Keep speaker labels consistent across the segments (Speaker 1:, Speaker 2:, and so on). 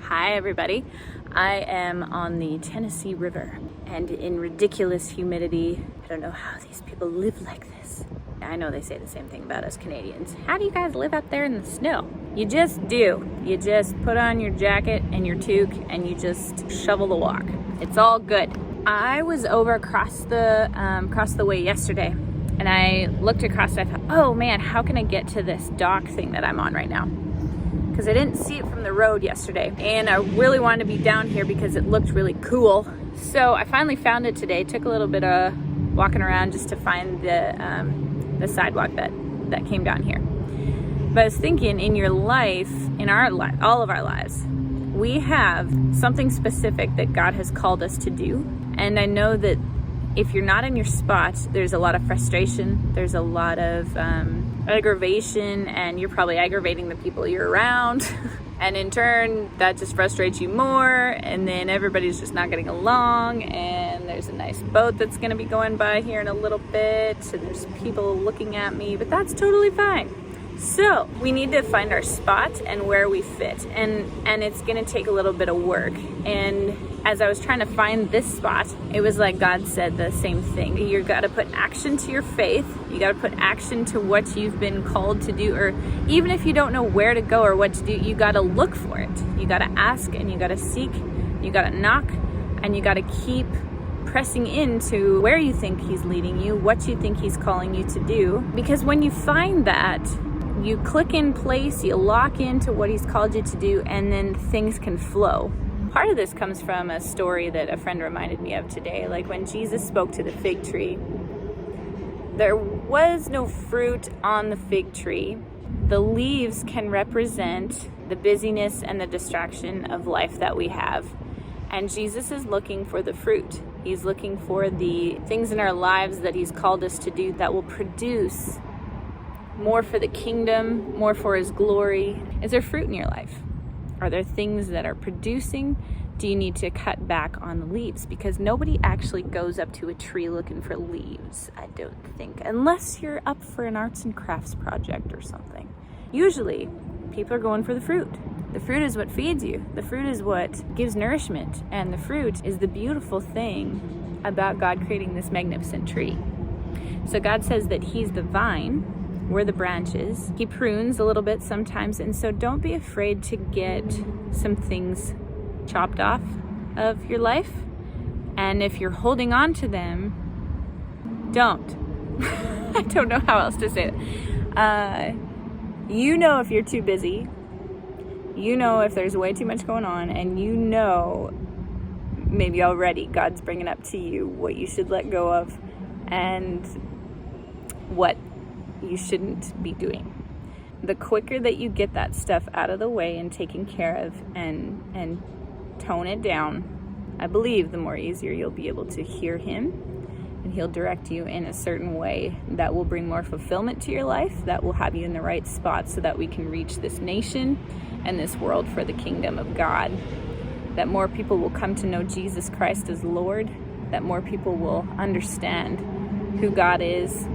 Speaker 1: Hi everybody. I am on the Tennessee River and in ridiculous humidity. I don't know how these people live like this. I know they say the same thing about us Canadians. How do you guys live up there in the snow? You just do. You just put on your jacket and your toque and you just shovel the walk. It's all good. I was over across the way yesterday and I looked across and I thought, oh man, how can I get to this dock thing that I'm on right now? Because I didn't see it from the road yesterday and I really wanted to be down here because it looked really cool. So I finally found it today. Took a little bit of walking around just to find the sidewalk that came down here. But I was thinking, in your life, in our life, all of our lives, we have something specific that God has called us to do. And I know that if you're not in your spot, there's a lot of frustration, there's a lot of aggravation, and you're probably aggravating the people you're around. And in turn, that just frustrates you more, and then everybody's just not getting along, and there's a nice boat that's gonna be going by here in a little bit, and there's people looking at me, but that's totally fine. So we need to find our spot and where we fit, and it's gonna take a little bit of work. And as I was trying to find this spot, it was like God said the same thing. You gotta put action to your faith. You gotta put action to what you've been called to do, or even if you don't know where to go or what to do, you gotta look for it. You gotta ask and you gotta seek, you gotta knock, and you gotta keep pressing into where you think He's leading you, what you think He's calling you to do. Because when you find that, you click in place, you lock into what He's called you to do, and then things can flow. Part of this comes from a story that a friend reminded me of today. Like when Jesus spoke to the fig tree, there was no fruit on the fig tree. The leaves can represent the busyness and the distraction of life that we have. And Jesus is looking for the fruit. He's looking for the things in our lives that He's called us to do that will produce more for the kingdom, more for His glory. Is there fruit in your life? Are there things that are producing? Do you need to cut back on the leaves? Because nobody actually goes up to a tree looking for leaves, I don't think, unless you're up for an arts and crafts project or something. Usually, people are going for the fruit. The fruit is what feeds you. The fruit is what gives nourishment. And the fruit is the beautiful thing about God creating this magnificent tree. So God says that He's the vine, we're the branches. He prunes a little bit sometimes, and so don't be afraid to get some things chopped off of your life. And if you're holding on to them, don't. I don't know how else to say it. You know if you're too busy. You know if there's way too much going on, and you know maybe already God's bringing up to you what you should let go of and what you shouldn't be doing. The quicker that you get that stuff out of the way and taken care of and tone it down, I believe the more easier you'll be able to hear Him, and He'll direct you in a certain way that will bring more fulfillment to your life, that will have you in the right spot so that we can reach this nation and this world for the kingdom of God, that more people will come to know Jesus Christ as Lord, that more people will understand who God is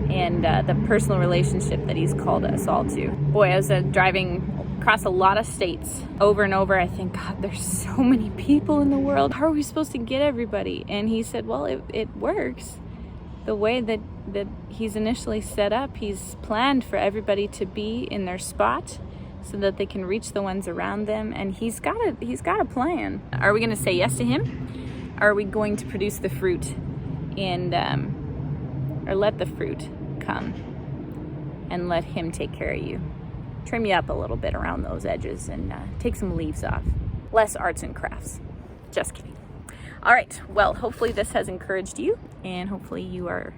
Speaker 1: and the personal relationship that He's called us all to. Boy, I was driving across a lot of states over and over. I think, God, there's so many people in the world. How are we supposed to get everybody? And He said, well, it works. The way that He's initially set up, He's planned for everybody to be in their spot so that they can reach the ones around them. And He's got a plan. Are we going to say yes to Him? Are we going to produce the fruit and or let the fruit come and let Him take care of you? Trim you up a little bit around those edges and take some leaves off. Less arts and crafts. Just kidding. All right, well, hopefully this has encouraged you, and hopefully you are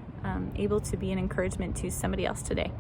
Speaker 1: able to be an encouragement to somebody else today.